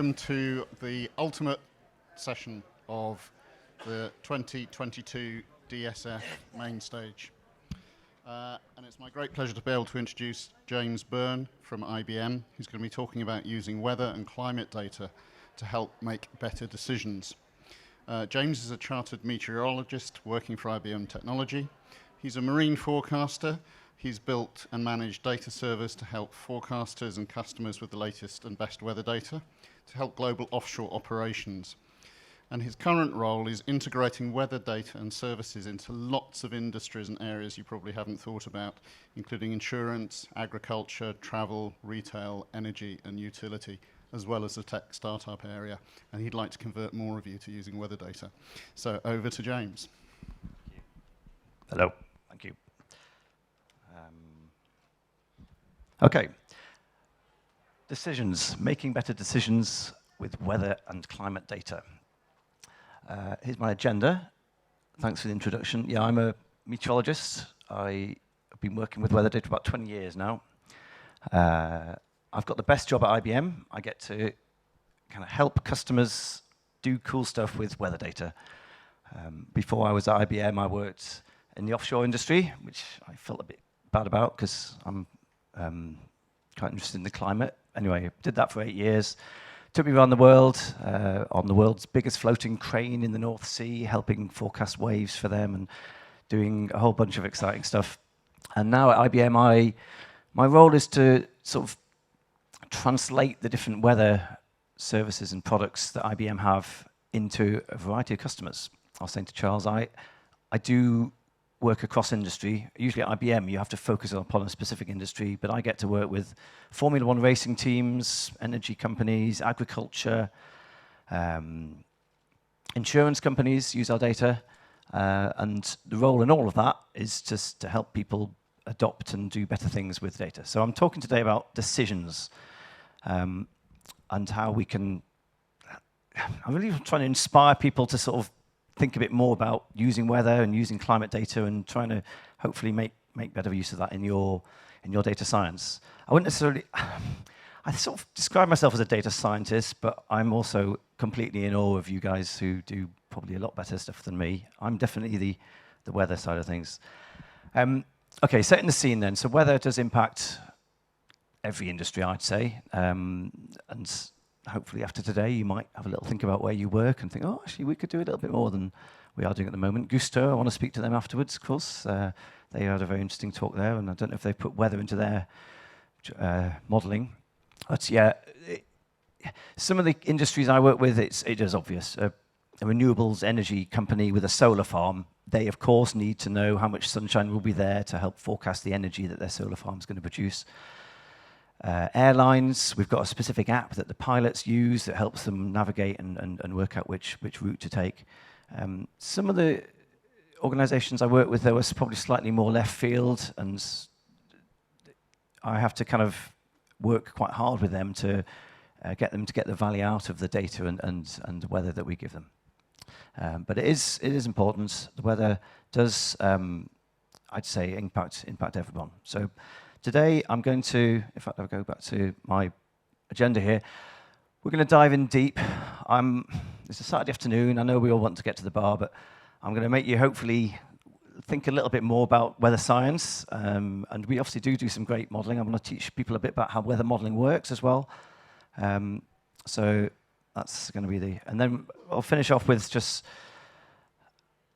welcome to the ultimate session of the 2022 DSF main stage. And it's my great pleasure to be able to introduce James Byrne from IBM, who's going to be talking about using weather and climate data to help make better decisions. James is a chartered meteorologist working for IBM Technology. He's a marine forecaster. He's built and managed data servers to help forecasters and customers with the latest and best weather data to help global offshore operations. And his current role is integrating weather data and services into lots of industries and areas you probably haven't thought about, including insurance, agriculture, travel, retail, energy, and utility, as well as the tech startup area. And he'd like to convert more of you to using weather data. So over to James. Hello, thank you. Okay, decisions, making better decisions with weather and climate data. Here's my agenda. Thanks for the introduction. Yeah, I'm a meteorologist. I've been working with weather data for about 20 years now. I've got the best job at IBM. I get to kind of help customers do cool stuff with weather data. Before I was at IBM, I worked in the offshore industry, which I felt a bit bad about because I'm quite interested in the climate. Anyway, did that for 8 years. Took me around the world on the world's biggest floating crane in the North Sea, helping forecast waves for them and doing a whole bunch of exciting stuff. And now at IBM, my role is to sort of translate the different weather services and products that IBM have into a variety of customers. I was saying to Charles, I do work across industry. Usually at IBM, you have to focus upon a specific industry, but I get to work with Formula One racing teams, energy companies, agriculture, insurance companies use our data, and the role in all of that is just to help people adopt and do better things with data. So I'm talking today about decisions and how we can. I'm really trying to inspire people to sort of think a bit more about using weather and using climate data and trying to hopefully make better use of that in your data science. I wouldn't necessarily. I sort of describe myself as a data scientist, but I'm also completely in awe of you guys who do probably a lot better stuff than me. I'm definitely the weather side of things. Okay, setting the scene then. So weather does impact every industry, I'd say, and hopefully after today you might have a little think about where you work and think, oh, actually we could do a little bit more than we are doing at the moment. Gusto, I want to speak to them afterwards, of course. They had a very interesting talk there, and I don't know if they put weather into their modelling. But yeah, some of the industries I work with, it is obvious. A renewables energy company with a solar farm, they of course need to know how much sunshine will be there to help forecast the energy that their solar farm is going to produce. Airlines, we've got a specific app that the pilots use that helps them navigate and work out which route to take. Some of the organizations I work with, there was probably slightly more left field, and I have to kind of work quite hard with them to get the value out of the data and the weather that we give them. But it is important. The weather does, I'd say, impact everyone. So today, I'm going to, in fact, I'll go back to my agenda here. We're going to dive in deep. It's a Saturday afternoon. I know we all want to get to the bar, but I'm going to make you hopefully think a little bit more about weather science. And we obviously do some great modeling. I'm going to teach people a bit about how weather modeling works as well. So that's going to be and then I'll finish off with just,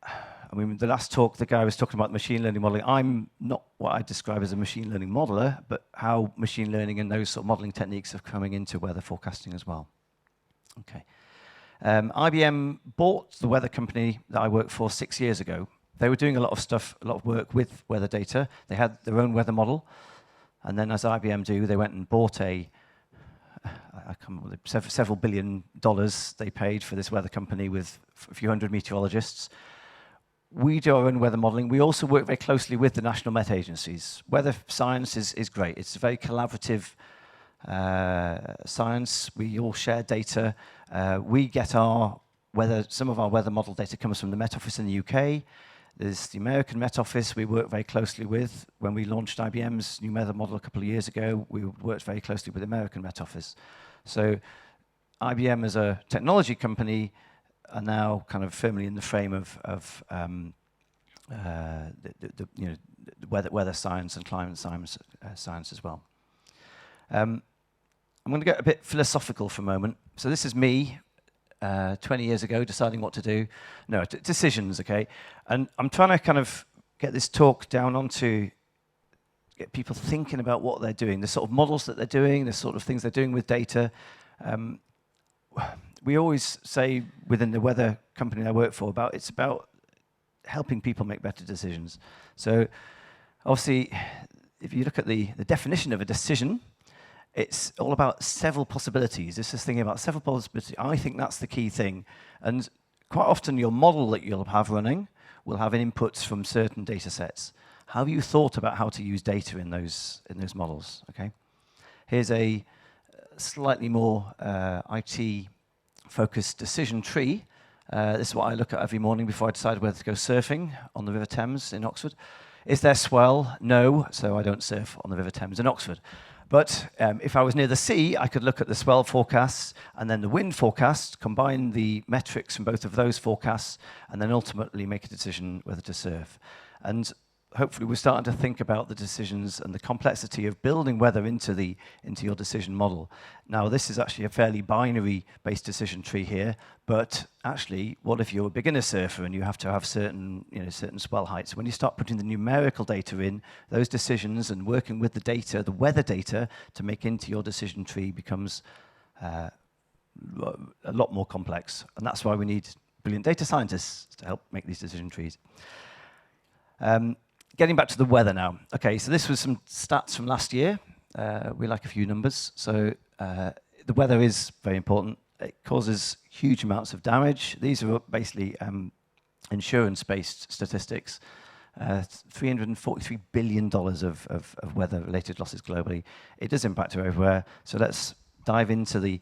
I mean, the last talk, the guy was talking about machine learning modeling. I'm not what I describe as a machine learning modeler, but how machine learning and those sort of modeling techniques are coming into weather forecasting as well. Okay. IBM bought the weather company that I worked for 6 years ago. They were doing a lot of stuff, a lot of work with weather data. They had their own weather model. And then as IBM do, they went and bought I can't remember, several $1 billion they paid for this weather company with a few hundred meteorologists. We do our own weather modeling. We also work very closely with the national met agencies. Weather science is great. It's a very collaborative science. We all share data. We get some of our weather model data comes from the Met Office in the UK. There's the American Met Office we work very closely with. When we launched IBM's new weather model a couple of years ago, we worked very closely with the American Met Office. So IBM as a technology company are now kind of firmly in the frame of you know, weather science and climate science as well. I'm going to get a bit philosophical for a moment. So this is me 20 years ago deciding what to do. No, decisions, okay? And I'm trying to kind of get this talk down onto, get people thinking about what they're doing, the sort of models that they're doing, the sort of things they're doing with data. We always say within the weather company I work for it's about helping people make better decisions. So obviously, if you look at the definition of a decision, it's all about several possibilities. This is thinking about several possibilities. I think that's the key thing. And quite often your model that you'll have running will have inputs from certain data sets. Have you thought about how to use data in those models? Okay. Here's a slightly more IT-focused decision tree. This is what I look at every morning before I decide whether to go surfing on the River Thames in Oxford. Is there swell? No, so I don't surf on the River Thames in Oxford. But if I was near the sea, I could look at the swell forecasts and then the wind forecasts, combine the metrics from both of those forecasts, and then ultimately make a decision whether to surf. And hopefully we're starting to think about the decisions and the complexity of building weather into your decision model. Now, this is actually a fairly binary-based decision tree here, but actually, what if you're a beginner surfer and you have to have certain swell heights? When you start putting the numerical data in, those decisions and working with the data, the weather data, to make into your decision tree becomes a lot more complex. And that's why we need brilliant data scientists to help make these decision trees. Getting back to the weather now. Okay, so this was some stats from last year. We like a few numbers. So the weather is very important. It causes huge amounts of damage. These are basically insurance-based statistics. $343 billion of weather-related losses globally. It does impact everywhere. So let's dive into the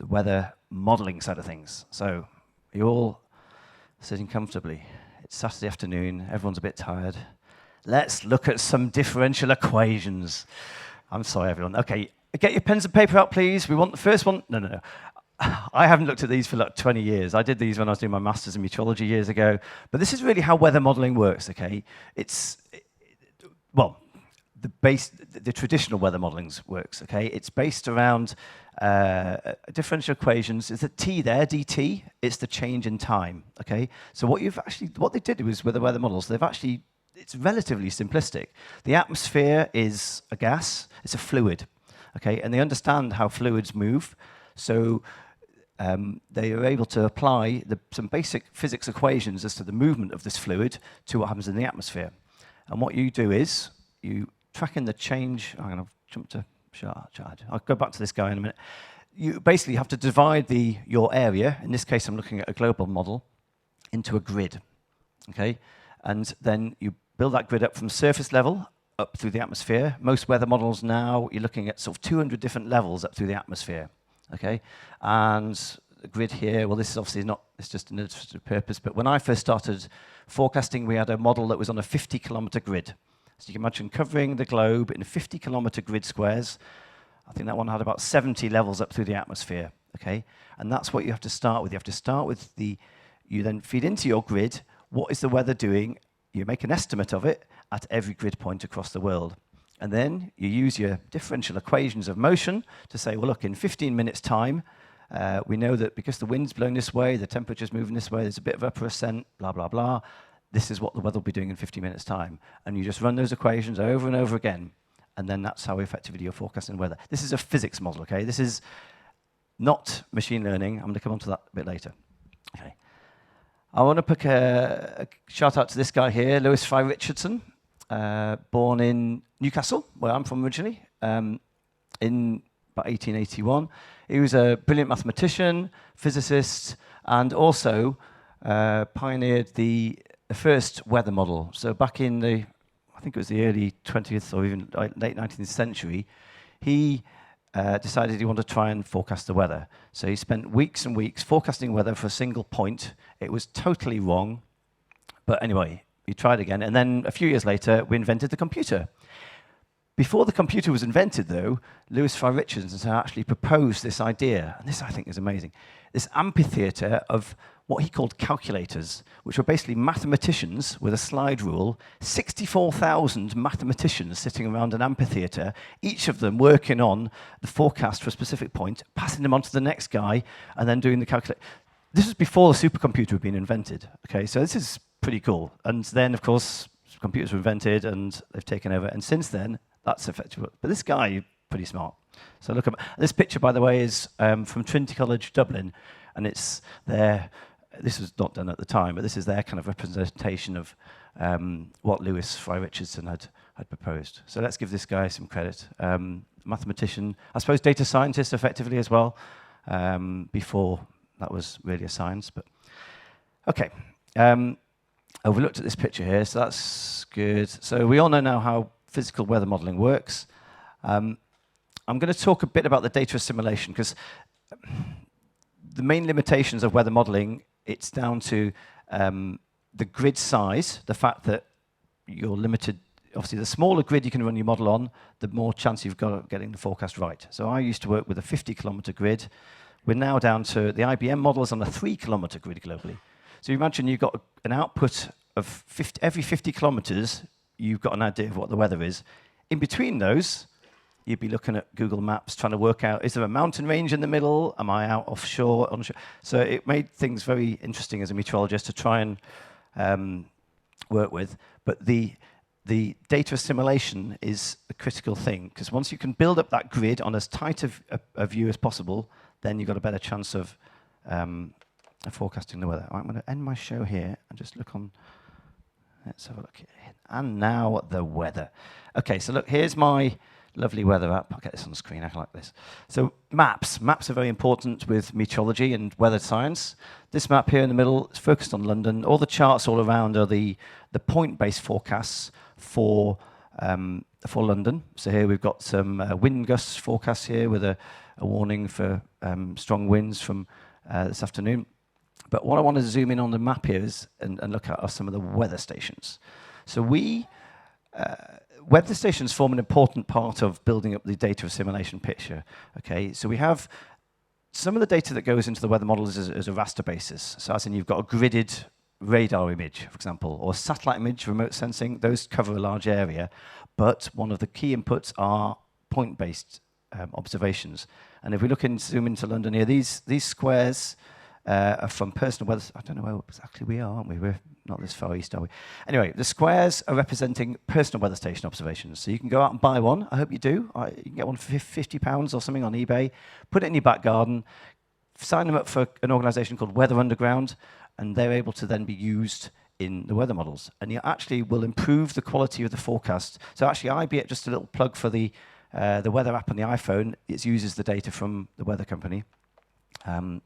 weather modeling side of things. So you're all sitting comfortably. It's Saturday afternoon, everyone's a bit tired. Let's look at some differential equations. I'm sorry, everyone. Okay, get your pens and paper out, please. We want the first one. No. I haven't looked at these for like 20 years. I did these when I was doing my master's in meteorology years ago. But this is really how weather modeling works, okay? The traditional weather modeling works, okay? It's based around differential equations. Is the t there, dt? It's the change in time, okay? So what they did was with the weather models, it's relatively simplistic. The atmosphere is a gas, it's a fluid, okay? And they understand how fluids move, so they are able to apply some basic physics equations as to the movement of this fluid to what happens in the atmosphere. And what you do is, you track in the change. I'm going to jump to charge. I'll go back to this guy in a minute. You basically have to divide your area, in this case I'm looking at a global model, into a grid, okay? And then you build that grid up from surface level up through the atmosphere. Most weather models now, you're looking at sort of 200 different levels up through the atmosphere, okay? And the grid here, well, this is obviously not, it's just an illustrative purpose, but when I first started forecasting, we had a model that was on a 50-kilometer grid. So you can imagine covering the globe in 50-kilometer grid squares. I think that one had about 70 levels up through the atmosphere, okay? And that's what you have to start with. You have to start with you then feed into your grid, what is the weather doing? You make an estimate of it at every grid point across the world. And then you use your differential equations of motion to say, well, look, in 15 minutes' time, we know that because the wind's blowing this way, the temperature's moving this way, there's a bit of upper ascent, blah, blah, blah. This is what the weather will be doing in 50 minutes' time. And you just run those equations over and over again, and then that's how effectively you're forecasting weather. This is a physics model, okay? This is not machine learning. I'm going to come on to that a bit later. Okay. I want to pick a shout out to this guy here, Lewis Fry Richardson, born in Newcastle, where I'm from originally, in about 1881. He was a brilliant mathematician, physicist, and also pioneered the first weather model. So back in I think it was the early 20th or even late 19th century, he decided he wanted to try and forecast the weather. So he spent weeks and weeks forecasting weather for a single point. It was totally wrong. But anyway, he tried again. And then a few years later, we invented the computer. Before the computer was invented, though, Lewis Fry Richardson had actually proposed this idea, and this I think is amazing, this amphitheatre of what he called calculators, which were basically mathematicians with a slide rule, 64,000 mathematicians sitting around an amphitheatre, each of them working on the forecast for a specific point, passing them on to the next guy, and then doing the calculation. This was before the supercomputer had been invented. Okay, so this is pretty cool. And then, of course, computers were invented, and they've taken over. And since then, that's effective. But this guy, pretty smart. So look at this picture, by the way, is from Trinity College, Dublin, and it's their. This was not done at the time, but this is their kind of representation of what Lewis Fry Richardson had proposed. So let's give this guy some credit. Mathematician, I suppose data scientist effectively as well, before that was really a science. But okay, we looked at this picture here, so that's good. So we all know now how physical weather modeling works. I'm going to talk a bit about the data assimilation, because the main limitations of weather modeling, it's down to the grid size, the fact that you're limited. Obviously, the smaller grid you can run your model on, the more chance you've got of getting the forecast right. So I used to work with a 50-kilometer grid. We're now down to the IBM model is on a 3-kilometer grid globally. So you imagine you've got an output of every 50 kilometers, you've got an idea of what the weather is. In between those, you'd be looking at Google Maps, trying to work out, is there a mountain range in the middle? Am I out offshore, onshore? So it made things very interesting as a meteorologist to try and work with. But the data assimilation is a critical thing, because once you can build up that grid on as tight a view as possible, then you've got a better chance of forecasting the weather. I'm going to end my show here and just look on. Let's have a look here. And now the weather. Okay, so look, here's my lovely weather app. I'll get this on the screen. I like this. So maps. Maps are very important with meteorology and weather science. This map here in the middle is focused on London. All the charts all around are the point-based forecasts for London. So here we've got some wind gusts forecasts here with a warning for strong winds from this afternoon. But what I want to zoom in on the map here is and look at are some of the weather stations. So weather stations form an important part of building up the data assimilation picture. Okay, so we have some of the data that goes into the weather models as a raster basis. So as in you've got a gridded radar image, for example, or satellite image, remote sensing. Those cover a large area, but one of the key inputs are point-based observations. And if we zoom into London here, these squares are from personal weather. I don't know where exactly we are, aren't we? We're not this far east, are we? Anyway, the squares are representing personal weather station observations. So you can go out and buy one. I hope you do. You can get one for £50 or something on eBay. Put it in your back garden. Sign them up for an organisation called Weather Underground, and they're able to then be used in the weather models. And you actually will improve the quality of the forecast. So actually, just a little plug for the weather app on the iPhone. It uses the data from the weather company. And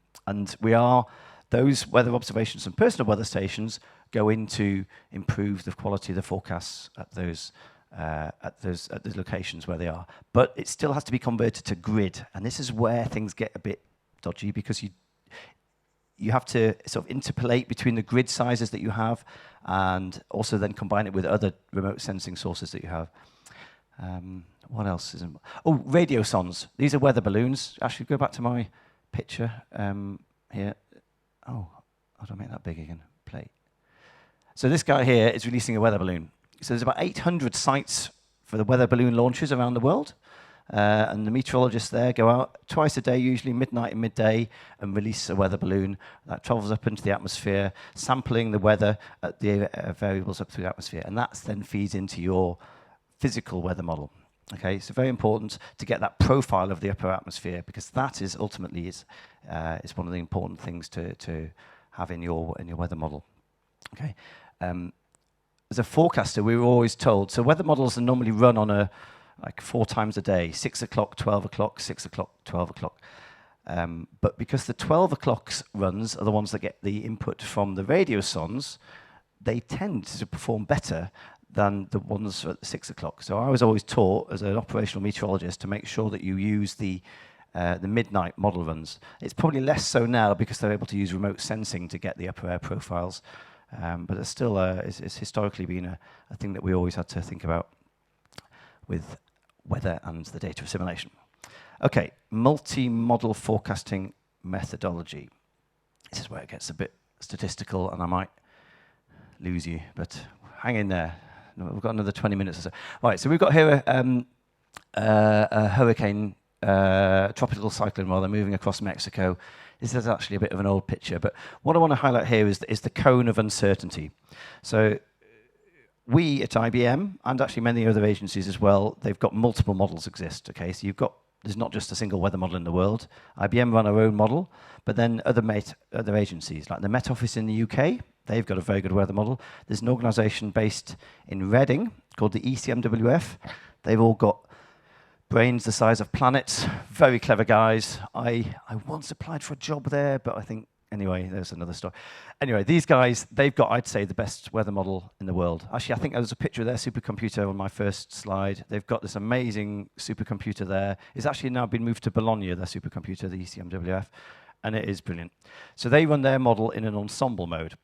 those weather observations and personal weather stations go in to improve the quality of the forecasts at those locations where they are. But it still has to be converted to grid, and this is where things get a bit dodgy, because you have to sort of interpolate between the grid sizes that you have, and also then combine it with other remote sensing sources that you have. What else is in? Oh, radiosondes. These are weather balloons. Actually, go back to my picture here. Oh, how do I make that big again? Play. So this guy here is releasing a weather balloon. So there's about 800 sites for the weather balloon launches around the world. And the meteorologists there go out twice a day, usually midnight and midday, and release a weather balloon that travels up into the atmosphere, sampling the weather at the variables up through the atmosphere. And that then feeds into your physical weather model. Okay, so very important to get that profile of the upper atmosphere, because that is ultimately is one of the important things to have in your weather model. Okay, as a forecaster, we were always told. So weather models are normally run on like 4 times a day: 6 o'clock, 12 o'clock, 6 o'clock, 12 o'clock. But because the 12 o'clock runs are the ones that get the input from the radiosondes, they tend to perform better than the ones at 6 o'clock. So I was always taught as an operational meteorologist to make sure that you use the midnight model runs. It's probably less so now because they're able to use remote sensing to get the upper air profiles, but it's still it's historically been a thing that we always had to think about with weather and the data assimilation. Okay, multi-model forecasting methodology. This is where it gets a bit statistical, and I might lose you, but hang in there. We've got another 20 minutes or so. Right, so we've got here a hurricane, tropical cyclone rather, moving across Mexico. This is actually a bit of an old picture, but what I want to highlight here is the cone of uncertainty. So we at IBM, and actually many other agencies as well, they've got multiple models exist, okay? So there's not just a single weather model in the world. IBM run our own model, but then other agencies, like the Met Office in the UK, they've got a very good weather model. There's an organisation based in Reading called the ECMWF. They've all got brains the size of planets, very clever guys. I once applied for a job there, but I think, anyway, there's another story. Anyway, these guys, they've got, I'd say, the best weather model in the world. Actually, I think there's a picture of their supercomputer on my first slide. They've got this amazing supercomputer there. It's actually now been moved to Bologna, their supercomputer, the ECMWF, and it is brilliant. So they run their model in an ensemble mode.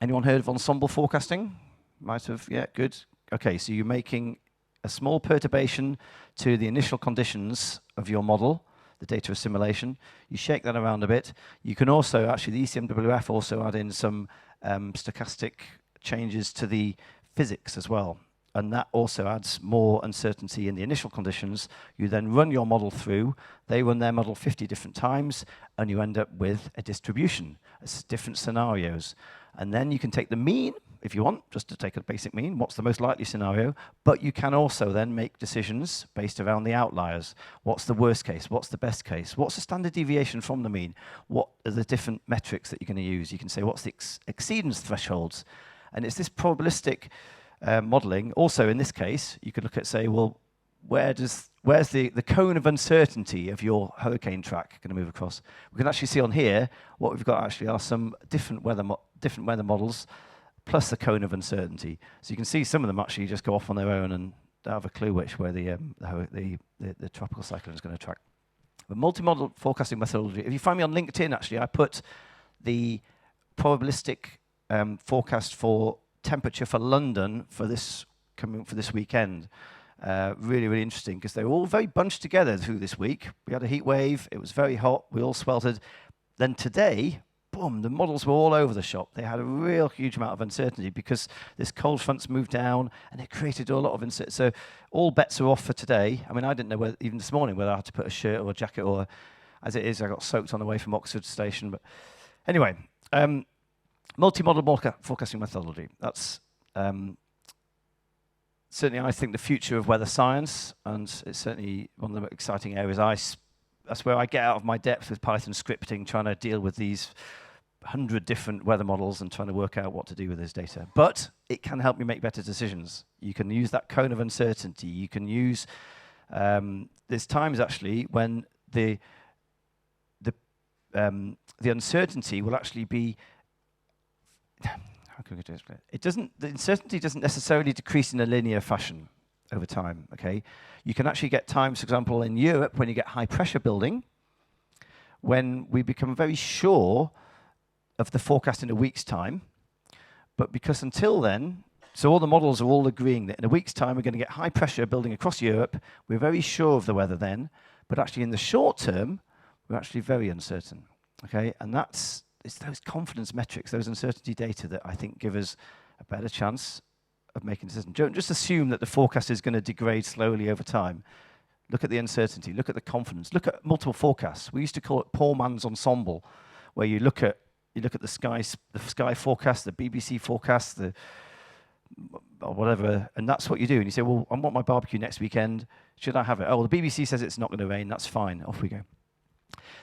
Anyone heard of ensemble forecasting? Might have, yeah, good. Okay, so you're making a small perturbation to the initial conditions of your model, the data assimilation. You shake that around a bit. You can also, actually, the ECMWF also add in some stochastic changes to the physics as well. And that also adds more uncertainty in the initial conditions. You then run your model through. They run their model 50 different times, and you end up with a distribution. It's different scenarios. And then you can take the mean, if you want, just to take a basic mean, what's the most likely scenario, but you can also then make decisions based around the outliers. What's the worst case? What's the best case? What's the standard deviation from the mean? What are the different metrics that you're going to use? You can say, what's the exceedance thresholds? And it's this probabilistic modeling. Also, in this case, you could look at, say, well, where's the cone of uncertainty of your hurricane track going to move across? We can actually see on here, what we've got actually are some different weather models, plus the cone of uncertainty. So you can see some of them actually just go off on their own and don't have a clue which way the tropical cyclone is going to track. But multi-model forecasting methodology, if you find me on LinkedIn, actually, I put the probabilistic forecast for temperature for London for this weekend. Really, really interesting, because they were all very bunched together through this week. We had a heat wave, it was very hot, we all sweltered. Then today, boom, the models were all over the shop. They had a real huge amount of uncertainty because this cold front's moved down and it created a lot of uncertainty. So all bets are off for today. I mean, I didn't know whether, even this morning, whether I had to put a shirt or a jacket, or as it is, I got soaked on the way from Oxford Station. But anyway, multi-model forecasting methodology. That's certainly, I think, the future of weather science, and it's certainly one of the exciting areas. That's where I get out of my depth with Python scripting, trying to deal with these 100 different weather models and trying to work out what to do with this data. But it can help you make better decisions. You can use that cone of uncertainty. You can use, there's times actually when the uncertainty will actually be, how can we explain it? The uncertainty doesn't necessarily decrease in a linear fashion over time, okay? You can actually get times, for example, in Europe, when you get high pressure building, when we become very sure of the forecast in a week's time, but because until then, so all the models are all agreeing that in a week's time we're going to get high pressure building across Europe, we're very sure of the weather then, but actually in the short term, we're actually very uncertain, okay? And it's those confidence metrics, those uncertainty data that I think give us a better chance of making decisions. Don't just assume that the forecast is going to degrade slowly over time. Look at the uncertainty, look at the confidence, look at multiple forecasts. We used to call it poor man's ensemble, where you look at the sky forecast, the BBC forecast, or whatever, and that's what you do. And you say, well, I want my barbecue next weekend. Should I have it? Oh, well, the BBC says it's not going to rain. That's fine. Off we go.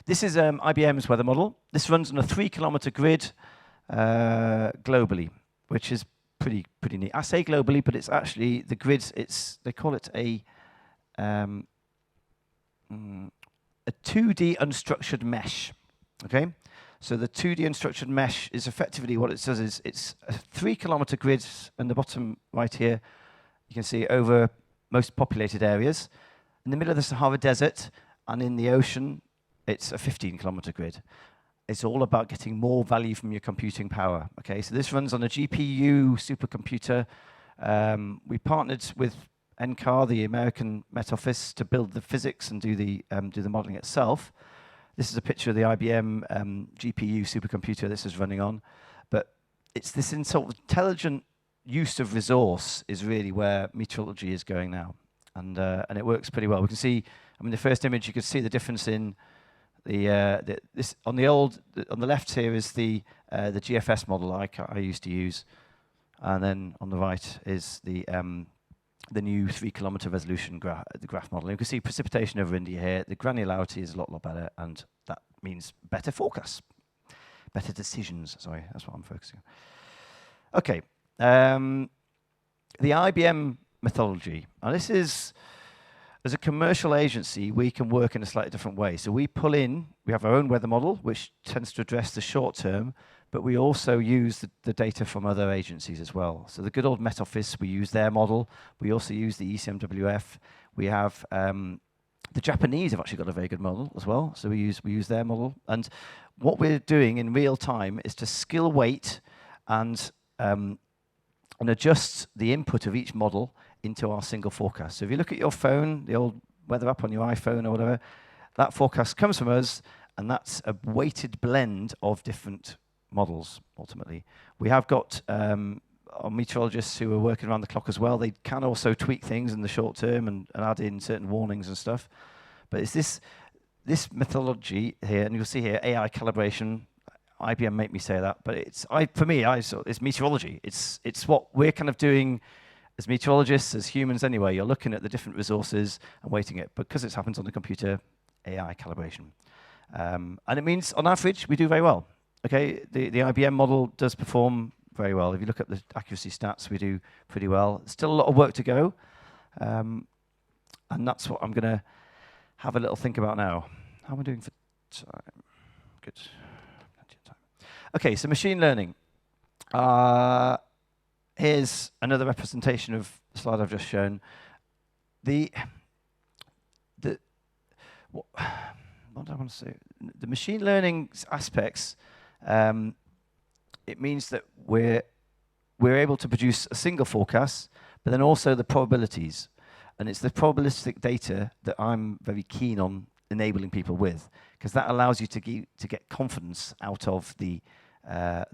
This is IBM's weather model. This runs on a 3-kilometer grid globally, which is pretty neat. I say globally, but it's actually the grids. They call it a 2D unstructured mesh. Okay, so the 2D unstructured mesh is effectively what it says is it's a 3-kilometer grid. In the bottom right here, you can see over most populated areas. In the middle of the Sahara Desert and in the ocean, it's a 15-kilometer grid. It's all about getting more value from your computing power. Okay, so this runs on a GPU supercomputer. We partnered with NCAR, the American Met Office, to build the physics and do the modeling itself. This is a picture of the IBM GPU supercomputer this is running on. But it's this sort of intelligent use of resource is really where meteorology is going now. And it works pretty well. We can see, I mean, the first image, you can see the difference in this on the left here is the GFS model I used to use, and then on the right is the new 3-kilometer resolution graph model. You can see precipitation over India here. The granularity is a lot better, and that means better forecasts, better decisions. Sorry, that's what I'm focusing on. Okay, the IBM methodology. Now this is, as a commercial agency, we can work in a slightly different way. So we have our own weather model, which tends to address the short term, but we also use the data from other agencies as well. So the good old Met Office, we use their model. We also use the ECMWF. We have the Japanese have actually got a very good model as well. So we use their model. And what we're doing in real time is to skill weight and adjust the input of each model into our single forecast. So if you look at your phone, the old weather app on your iPhone or whatever, that forecast comes from us, and that's a weighted blend of different models, ultimately. We have got our meteorologists who are working around the clock as well. They can also tweak things in the short term and add in certain warnings and stuff. But it's this methodology here, and you'll see here, AI calibration. IBM make me say that, but it's meteorology. It's what we're kind of doing as meteorologists, as humans anyway. You're looking at the different resources and weighting it. Because it happens on the computer, AI calibration. And it means, on average, we do very well. Okay, the IBM model does perform very well. If you look at the accuracy stats, we do pretty well. Still a lot of work to go. And that's what I'm going to have a little think about now. How am I doing for time? Good. Plenty of time. Okay, so machine learning. Here's another representation of the slide I've just shown. What do I want to say? The machine learning aspects, it means that we're able to produce a single forecast, but then also the probabilities. And it's the probabilistic data that I'm very keen on enabling people with, because that allows you to get confidence out of the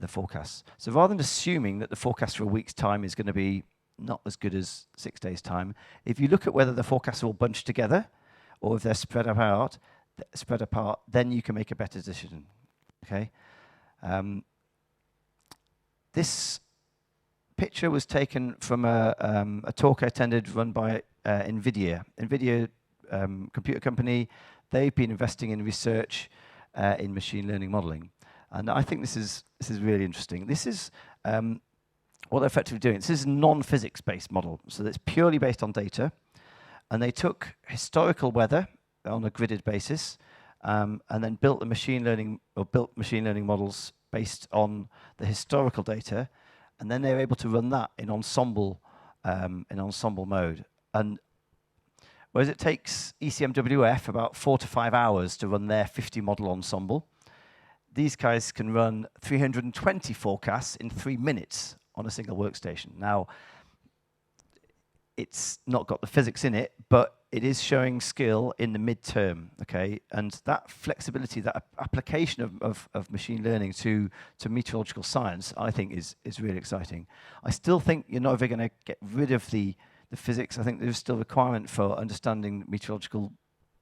forecasts. So rather than assuming that the forecast for a week's time is going to be not as good as 6 days' time, if you look at whether the forecasts are all bunched together or if they're spread apart, then you can make a better decision. Okay. This picture was taken from a talk I attended run by NVIDIA. NVIDIA computer company. They've been investing in research in machine learning modeling. And I think this is really interesting. This is what they're effectively doing. This is a non-physics-based model, so it's purely based on data. And they took historical weather on a gridded basis, and then built machine learning models based on the historical data, and then they were able to run that in ensemble mode. And whereas it takes ECMWF about 4 to 5 hours to run their 50 model ensemble, these guys can run 320 forecasts in 3 minutes on a single workstation. Now, it's not got the physics in it, but it is showing skill in the midterm, okay? And that flexibility, that application of machine learning to meteorological science, I think is really exciting. I still think you're not ever going to get rid of the physics. I think there's still a requirement for understanding meteorological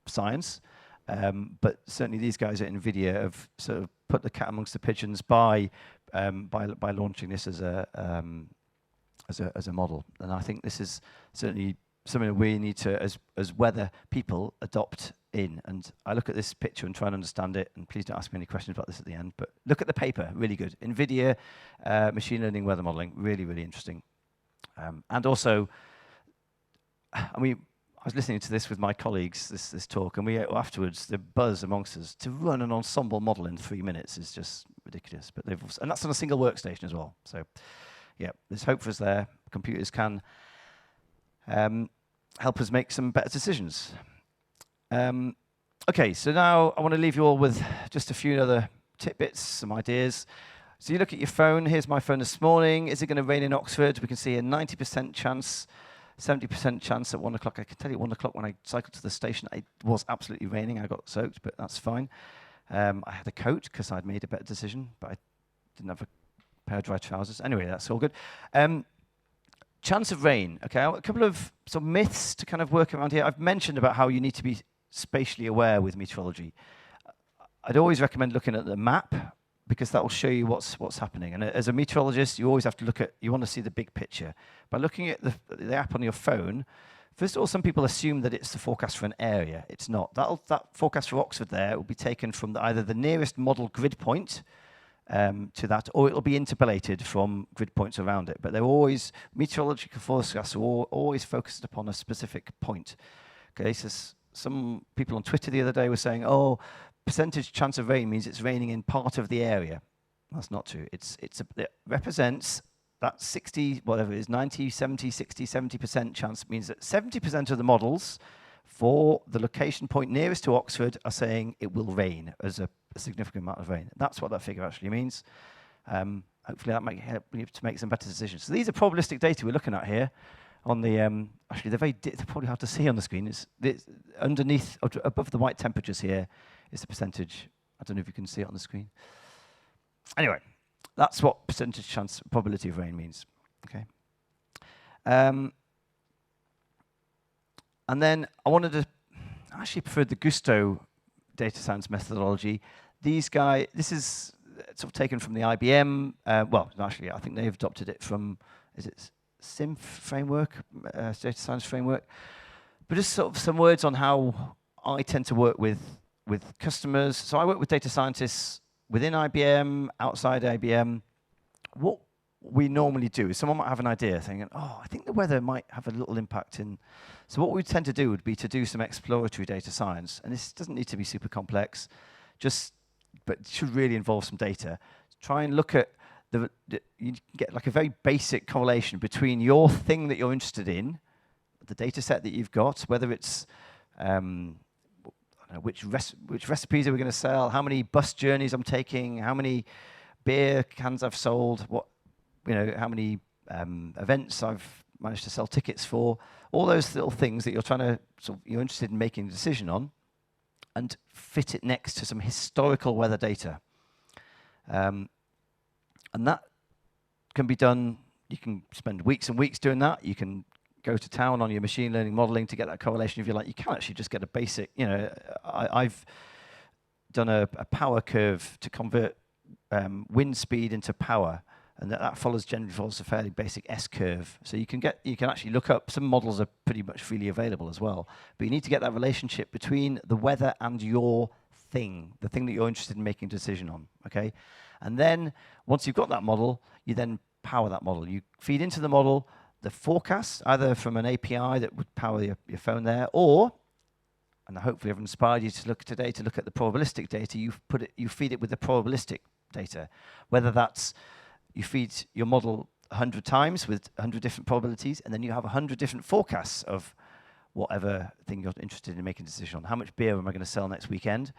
science. But certainly these guys at NVIDIA have sort of put the cat amongst the pigeons by launching this as a model. And I think this is certainly something that we need to, as weather people, adopt in. And I look at this picture and try and understand it, and please don't ask me any questions about this at the end, but look at the paper, really good. NVIDIA machine learning weather modeling, really, really interesting. And also, I mean, I was listening to this with my colleagues, this talk, and we afterwards, the buzz amongst us to run an ensemble model in 3 minutes is just ridiculous. But they've also, and that's on a single workstation as well. So, yeah, there's hope for us there. Computers can help us make some better decisions. Okay, so now I want to leave you all with just a few other tidbits, some ideas. So you look at your phone. Here's my phone this morning. Is it going to rain in Oxford? We can see a 90% chance 70% chance at 1 o'clock. I can tell you at 1 o'clock when I cycled to the station, it was absolutely raining. I got soaked, but that's fine. I had a coat because I'd made a better decision, but I didn't have a pair of dry trousers. Anyway, that's all good. Chance of rain. Okay, a couple of sort of myths to kind of work around here. I've mentioned about how you need to be spatially aware with meteorology. I'd always recommend looking at the map because that will show you what's happening. And as a meteorologist, you always have to you want to see the big picture. By looking at the app on your phone, first of all, some people assume that it's the forecast for an area. It's not. That forecast for Oxford there will be taken from either the nearest model grid point to that, or it'll be interpolated from grid points around it. But they're always, meteorological forecasts are always focused upon a specific point. Okay, so some people on Twitter the other day were saying, oh, percentage chance of rain means it's raining in part of the area. That's not true. It represents that 60, whatever it is, 90, 70, 60, 70% chance means that 70% of the models for the location point nearest to Oxford are saying it will rain as a significant amount of rain. That's what that figure actually means. Hopefully that might help you to make some better decisions. So these are probabilistic data we're looking at here. On the actually they're probably hard to see on the screen. It's underneath, above the white temperatures here is the percentage. I don't know if you can see it on the screen. Anyway, that's what percentage chance probability of rain means. Okay. And then I actually preferred the Gusto data science methodology. This is sort of taken from the IBM. Well, actually, I think they've adopted it from, is it SIM framework, data science framework? But just sort of some words on how I tend to work with customers. So I work with data scientists within IBM, outside IBM. What we normally do is someone might have an idea thinking, oh, I think the weather might have a little impact in. So what we tend to do would be to do some exploratory data science. And this doesn't need to be super complex, but it should really involve some data. Try and look at you get like a very basic correlation between your thing that you're interested in, the data set that you've got, whether it's which recipes are we going to sell, how many bus journeys I'm taking, how many beer cans I've sold, how many events I've managed to sell tickets for, all those little things that you're interested in making a decision on, and fit it next to some historical weather data. And that can be done. You can spend weeks and weeks doing that. You can go to town on your machine learning modeling to get that correlation if you like. You can actually just get a basic, I've done a power curve to convert wind speed into power, and that generally follows a fairly basic S-curve. So you can actually look up, some models are pretty much freely available as well, but you need to get that relationship between the weather and your thing, the thing that you're interested in making a decision on, okay? And then once you've got that model, you then power that model. You feed into the model the forecast, either from an API that would power your phone there, or, and hopefully I've inspired you to look at the probabilistic data, you feed it with the probabilistic data. Whether that's, you feed your model 100 times with 100 different probabilities, and then you have 100 different forecasts of whatever thing you're interested in making a decision on. How much beer am I going to sell next weekend?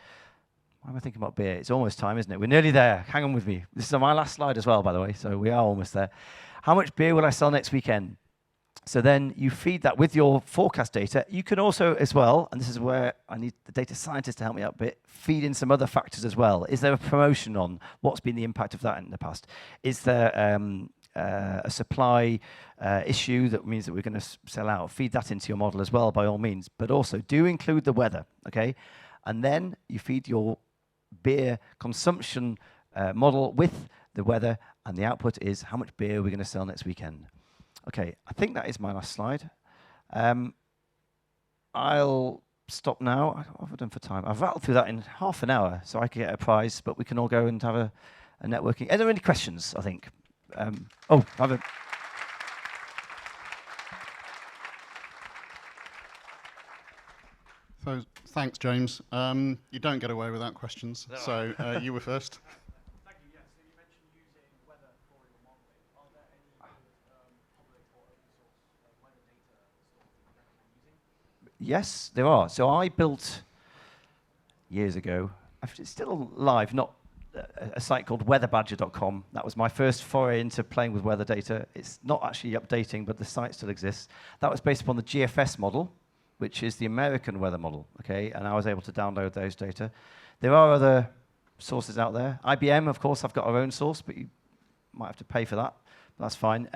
Why am I thinking about beer? It's almost time, isn't it? We're nearly there. Hang on with me. This is on my last slide as well, by the way, so we are almost there. How much beer will I sell next weekend? So then you feed that with your forecast data. You can also, as well, and this is where I need the data scientist to help me out a bit, feed in some other factors as well. Is there a promotion on? What's been the impact of that in the past? Is there a supply issue that means that we're going to sell out? Feed that into your model as well, by all means. But also, do include the weather, okay? And then you feed your beer consumption model with the weather, and the output is how much beer we're going to sell next weekend. Okay, I think that is my last slide. I'll stop now. What have I done for time? I've rattled through that in half an hour, so I could get a prize, but we can all go and have a networking. Are there any questions, I think? So, thanks, James. You don't get away without questions, no. So you were first. Thank you, yes. So you mentioned using weather for your modeling. Are there any public or open source weather data stores that you recommend using? Yes, there are. So I built, years ago, it's still live, not a site called weatherbadger.com. That was my first foray into playing with weather data. It's not actually updating, but the site still exists. That was based upon the GFS model, which is the American weather model, okay? And I was able to download those data. There are other sources out there. IBM, of course, I've got our own source, but you might have to pay for that. That's fine.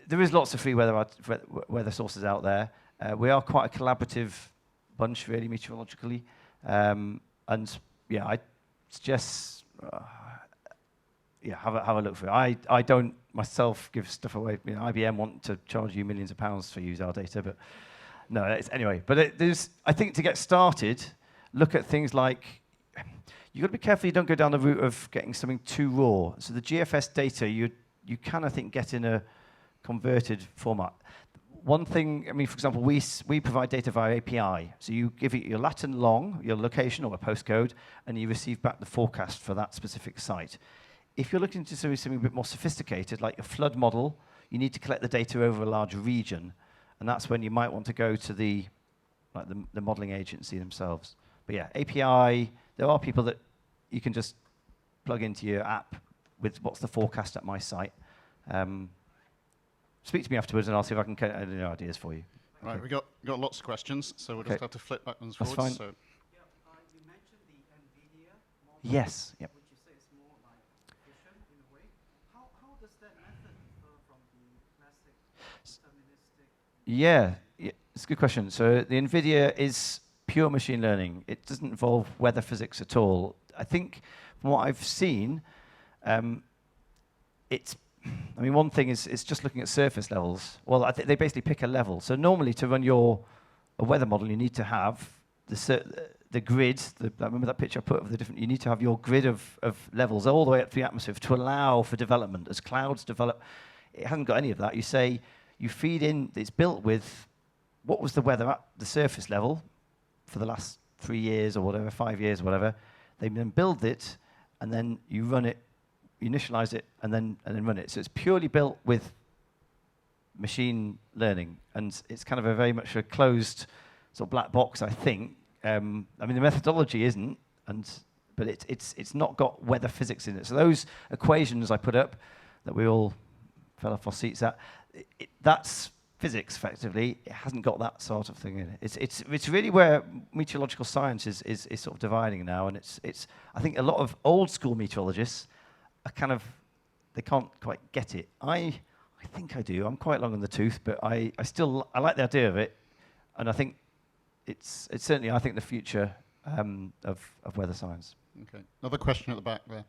There is lots of free weather sources out there. We are quite a collaborative bunch, really, meteorologically. And yeah, I suggest, have a look for it. I don't myself give stuff away. You know, IBM want to charge you millions of pounds for use our data, but no. Anyway, but there's, I think, to get started, look at things like, you've got to be careful you don't go down the route of getting something too raw. So the GFS data, you can, I think, get in a converted format. One thing, I mean, for example, we provide data via API. So you give it your Latin long, your location or a postcode, and you receive back the forecast for that specific site. If you're looking to do something a bit more sophisticated, like a flood model, you need to collect the data over a large region. And that's when you might want to go to the modeling agency themselves. But yeah, API, there are people that you can just plug into your app with what's the forecast at my site. Speak to me afterwards, and I'll see if I can get any ideas for you. Right, Okay. we got lots of questions, so we'll just have to flip backwards and That's forwards. fine. So Yeah, you mentioned the NVIDIA model. Yes. Yep. Which you say is more like efficient in a way. How does that method differ from the classic deterministic? Yeah, it's a good question. So the NVIDIA is pure machine learning. It doesn't involve weather physics at all. I think from what I've seen, I mean, one thing is just looking at surface levels. Well, I think they basically pick a level. So normally to run a weather model, you need to have the grid. I remember that picture I put of the different. You need to have your grid of levels all the way up to the atmosphere to allow for development. As clouds develop, it hasn't got any of that. You feed in. It's built with what was the weather at the surface level for the last 3 years or whatever, 5 years, whatever. They then build it, and then you run it. You initialize it and then run it. So it's purely built with machine learning, and it's kind of a very much a closed sort of black box, I think. I mean, the methodology isn't, but it's not got weather physics in it. So those equations I put up that we all fell off our seats at, that's physics effectively. It hasn't got that sort of thing in it. It's really where meteorological science is sort of dividing now, and it's I think a lot of old school meteorologists are they can't quite get it. I think I do. I'm quite long in the tooth, but I like the idea of it, and I think it's certainly, I think, the future of weather science. okay, another question at the back there.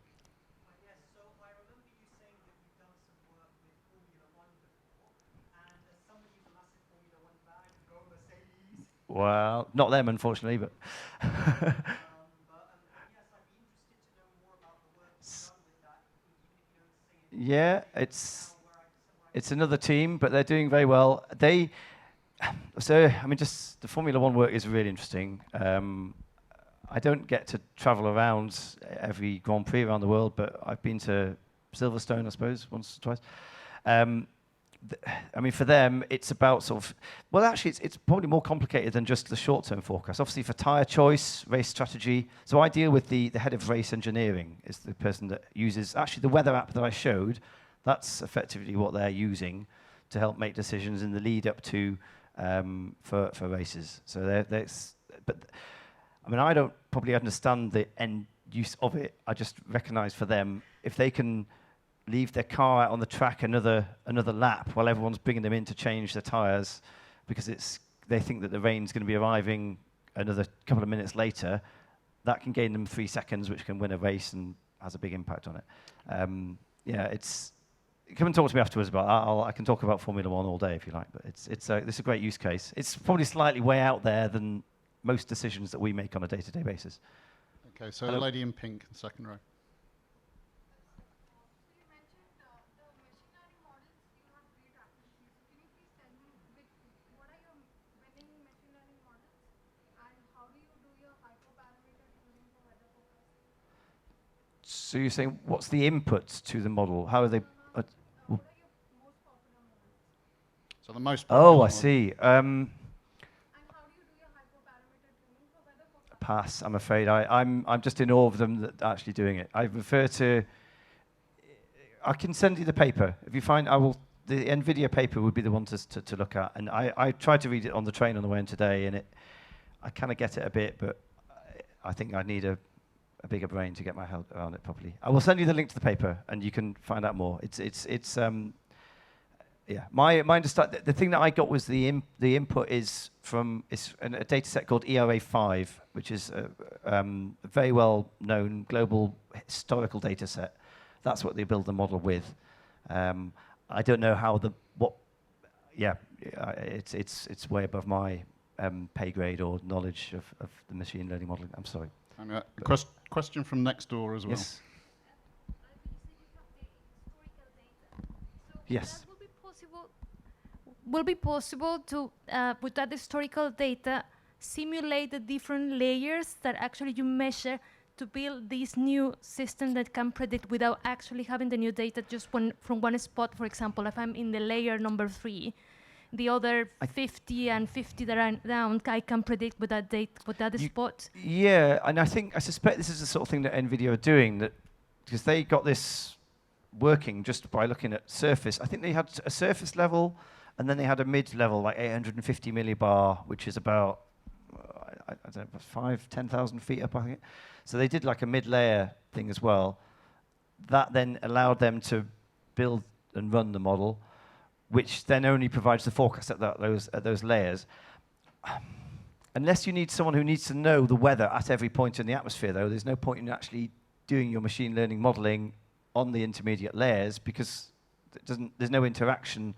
Yes, so I remember you saying that you've done some work with Formula One before, and as somebody who's a massive Formula One fan, go Mercedes. Well, not them, unfortunately, but Yes, I'd be interested to know more about the work you've done with that, even if you don't say anything. yeah, it's another team, but they're doing very well. So, I mean, just the Formula One work is really interesting. I don't get to travel around every Grand Prix around the world, but I've been to Silverstone, I suppose, once or twice. I mean, for them, it's about sort of, well, actually, it's probably more complicated than just the short-term forecast. Obviously, for tyre choice, race strategy. So I deal with the head of race engineering, is the person that uses, actually, the weather app that I showed, that's effectively what they're using to help make decisions in the lead up to for races. So but I mean, I don't probably understand the end use of it. I just recognise for them, if they can leave their car out on the track another lap while everyone's bringing them in to change the tyres because they think that the rain's going to be arriving another couple of minutes later, that can gain them 3 seconds, which can win a race and has a big impact on it. Come and talk to me afterwards about that. I can talk about Formula One all day if you like, but it's a great use case. It's probably slightly way out there than most decisions that we make on a day-to-day basis. Okay, so Hello. the lady in pink, second row. So you mentioned the machine learning models, you have great accuracy. So can you please tell me what are your winning machine learning models and how do you do your hyperparameter tuning for weather forecasting? So you're saying, what's the input to the model? How are they? What are your most popular models? So the most Oh, popular I see. And how do you do your hyperparameter tuning for weather forecasting? pass, I'm afraid. I'm just in awe of them that are actually doing it. I refer to. I can send you the paper. If you find, the NVIDIA paper would be the one to look at. And I tried to read it on the train on the way in today, and I kind of get it a bit, but I think I need a bigger brain to get my head around it properly. I will send you the link to the paper, and you can find out more. Yeah. My understanding. The thing that I got was the input is from a data set called ERA5, which is a very well known global historical data set. That's what they build the model with. I don't know how it's way above my pay grade or knowledge of the machine learning modeling. I'm sorry. And a question from next door as well. Yes. You Yes. said you have the historical data. So will be possible to, with that historical data, simulate the different layers that actually you measure to build this new system that can predict without actually having the new data just from one spot. For example, if I'm in the layer number 3, the other 50 and 50 that are down, I can predict with that data, with that spot. Yeah, and I suspect this is the sort of thing that NVIDIA are doing, that because they got this working just by looking at surface. I think they had a surface level, and then they had a mid-level, like 850 millibar, which is about, I don't know, 10,000 feet up, I think. So they did like a mid-layer thing as well. That then allowed them to build and run the model, which then only provides the forecast at those layers. Unless you need someone who needs to know the weather at every point in the atmosphere, though, there's no point in actually doing your machine learning modeling on the intermediate layers, because there's no interaction,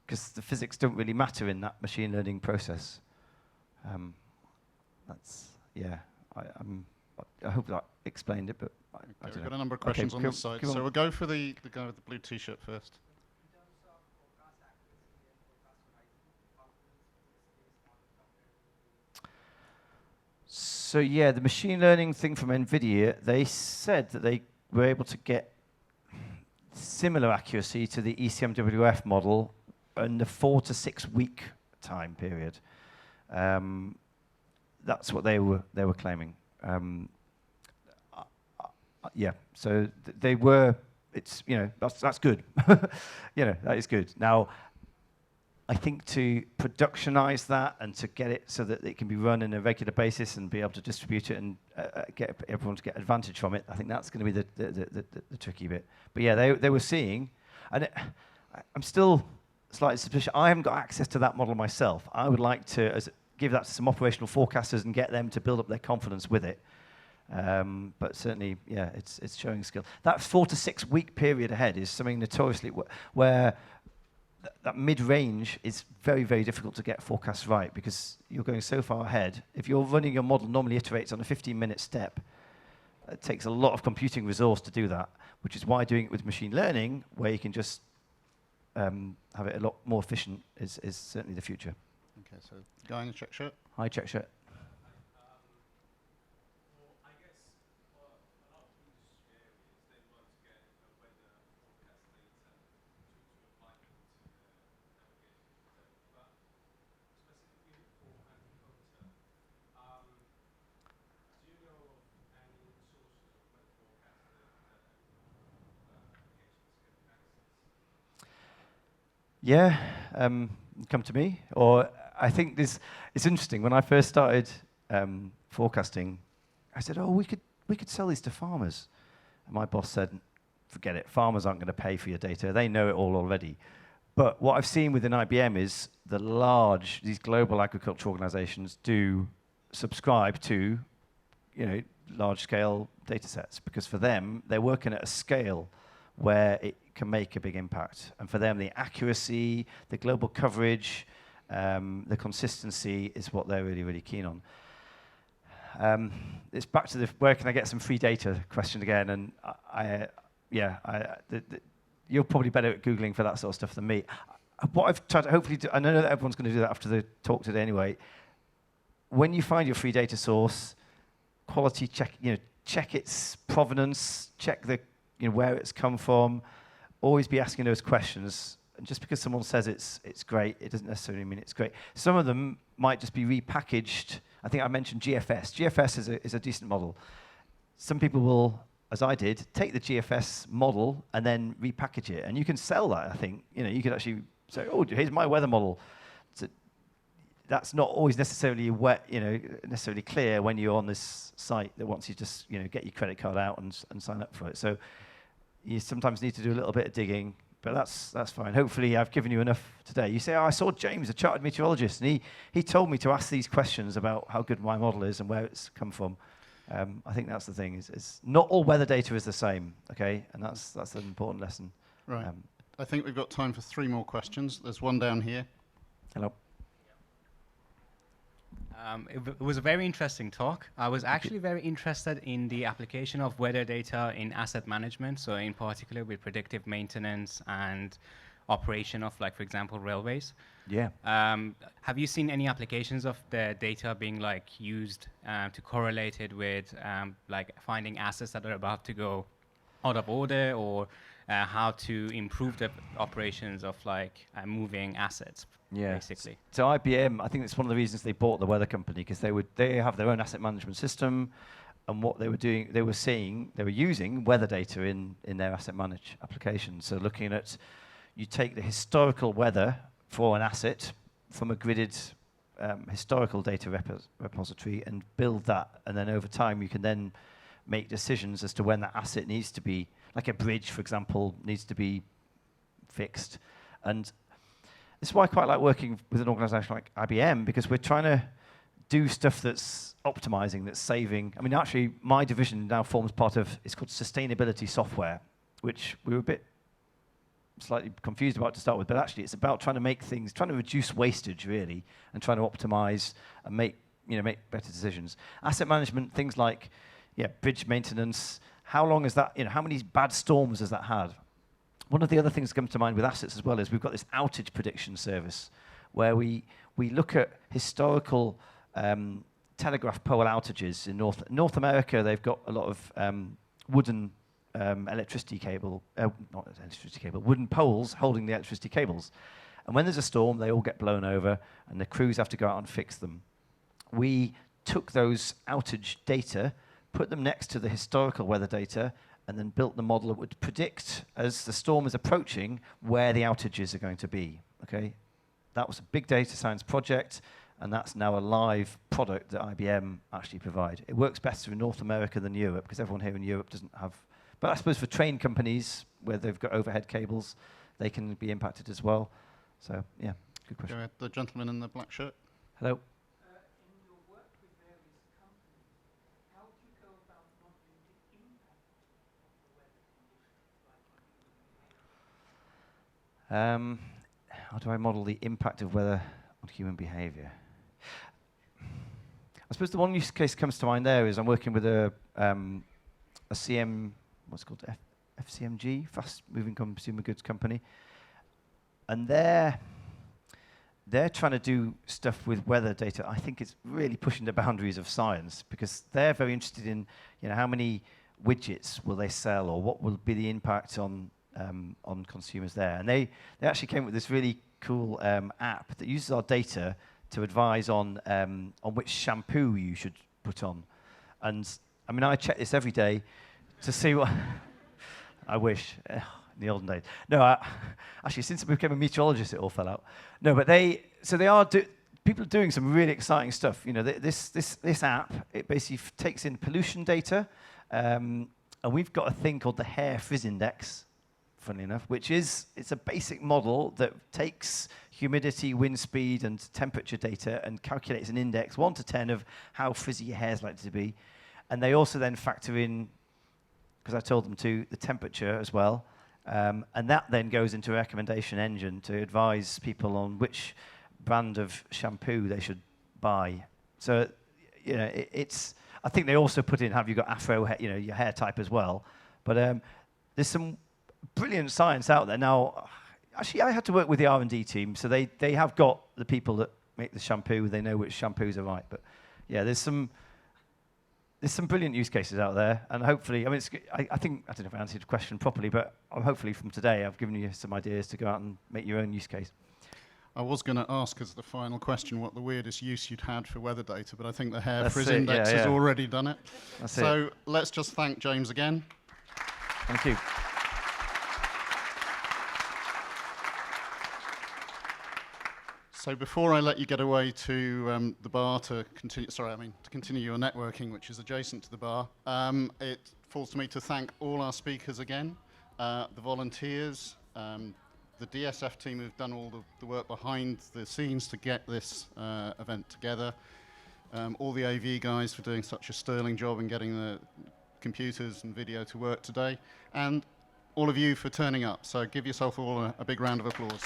because the physics don't really matter in that machine learning process. I hope that explained it, but I Okay, don't we've know. got a number of questions on cool, this side. come So on. we'll go for the guy with the blue t-shirt first. In terms of forecast accuracy and forecast horizon, how does this model compare to So yeah, the machine learning thing from NVIDIA, they said that they were able to get similar accuracy to the ECMWF model in the 4 to 6 week time period. That's what they were claiming. Yeah, so they were. It's that's good. That is good. Now, I think to productionize that and to get it so that it can be run on a regular basis and be able to distribute it and get everyone to get advantage from it, I think that's going to be the tricky bit. But yeah, they were seeing, and I'm still slightly suspicious. I haven't got access to that model myself. I would like to give that to some operational forecasters and get them to build up their confidence with it. But certainly, yeah, it's showing skill. That 4 to 6 week period ahead is something notoriously where that mid-range is very, very difficult to get forecasts right, because you're going so far ahead. If you're running your model normally iterates on a 15-minute step, it takes a lot of computing resource to do that, which is why doing it with machine learning, where you can just have it a lot more efficient, is certainly the future. Okay, so guy in the check shirt. Hi, check shirt. Yeah, come to me. Or I think it's interesting. When I first started forecasting, I said, "Oh, we could sell these to farmers." And my boss said, "Forget it. Farmers aren't going to pay for your data. They know it all already." But what I've seen within IBM is these global agricultural organizations do subscribe to, large-scale data sets, because for them, they're working at a scale where it can make a big impact. And for them, the accuracy, the global coverage, the consistency is what they're really, really keen on. It's back to the where can I get some free data question again. And you're probably better at Googling for that sort of stuff than me. What I've tried to hopefully do, I know that everyone's going to do that after the talk today anyway. When you find your free data source, quality check, check its provenance, check where it's come from. Always be asking those questions. And just because someone says it's great, it doesn't necessarily mean it's great. Some of them might just be repackaged I think I mentioned GFS. GFS is a decent model. Some people will, as I did, take the GFS model and then repackage it. And you can sell that, I think. You know, you could actually say, oh, here's my weather model. So that's not always necessarily necessarily clear when you're on this site that wants you to just, get your credit card out and sign up for it. So you sometimes need to do a little bit of digging, but that's fine. Hopefully I've given you enough today. You say, oh, I saw James, a chartered meteorologist, and he told me to ask these questions about how good my model is and where it's come from. I think that's the thing, is not all weather data is the same, okay? And that's an important lesson. Right. I think we've got time for 3 more questions. There's one down here. Hello. It was a very interesting talk. I was actually very interested in the application of weather data in asset management, so in particular with predictive maintenance and operation of, like, for example, railways. Yeah. Have you seen any applications of the data being used to correlate it with finding assets that are about to go out of order, or how to improve the operations of moving assets, basically? So IBM, I think it's one of the reasons they bought the weather company, because they have their own asset management system, and what they were doing, they were using weather data in their asset manage application. So looking at, you take the historical weather for an asset from a gridded historical data repository and build that, and then over time you can then make decisions as to when that asset needs to be, like a bridge, for example, needs to be fixed. And this is why I quite like working with an organization like IBM, because we're trying to do stuff that's optimizing, that's saving. I mean, actually, my division now forms part of, it's called sustainability software, which we were a bit slightly confused about to start with, but actually it's about trying to make things, trying to reduce wastage, really, and trying to optimize and make better decisions. Asset management, things like, bridge maintenance, how long is that, how many bad storms has that had? One of the other things that comes to mind with assets as well is we've got this outage prediction service where we look at historical telegraph pole outages in North America. They've got a lot of wooden wooden poles holding the electricity cables. And when there's a storm, they all get blown over, and the crews have to go out and fix them. We took those outage data, put them next to the historical weather data, and then built the model that would predict, as the storm is approaching, where the outages are going to be. Okay, that was a big data science project, and that's now a live product that IBM actually provide. It works better in North America than Europe, because everyone here in Europe doesn't have. But I suppose for train companies where they've got overhead cables, they can be impacted as well. So yeah, good question. Go ahead, the gentleman in the black shirt. Hello. In your work with various companies, how do you go about modeling the impact of the weather conditions, on human behavior? How do I model the impact of weather on human behavior? I suppose the one use case comes to mind there is I'm working with a what's called FCMG, Fast Moving Consumer Goods Company, and they're trying to do stuff with weather data. I think it's really pushing the boundaries of science, because they're very interested in, how many widgets will they sell, or what will be the impact on consumers there. And they actually came up with this really cool app that uses our data to advise on which shampoo you should put on. And I mean, I check this every day to see what I wish in the olden days. No, actually, since I became a meteorologist, it all fell out. No, but people are doing some really exciting stuff. This app, it basically takes in pollution data, and we've got a thing called the hair frizz index, funnily enough, it's a basic model that takes humidity, wind speed, and temperature data and calculates an index 1 to 10 of how frizzy your hair is likely to be. And they also then factor in, because I told them to, the temperature as well. And that then goes into a recommendation engine to advise people on which brand of shampoo they should buy. So, I think they also put in, have you got afro hair, your hair type as well. But there's some brilliant science out there. Now, actually, I had to work with the R&D team, so they have got the people that make the shampoo. They know which shampoos are right. But yeah, there's some brilliant use cases out there, and hopefully, I think, I don't know if I answered your question properly, but hopefully from today I've given you some ideas to go out and make your own use case. I was going to ask as the final question what the weirdest use you'd had for weather data, but I think the hair That's frizz it, index yeah, has yeah. already done it. That's So it. let's just thank James again. Thank you. So before I let you get away to the bar to continue your networking, which is adjacent to the bar, it falls to me to thank all our speakers again, the volunteers, the DSF team who've done all the work behind the scenes to get this event together, all the AV guys for doing such a sterling job in getting the computers and video to work today, and all of you for turning up. So give yourself all a big round of applause.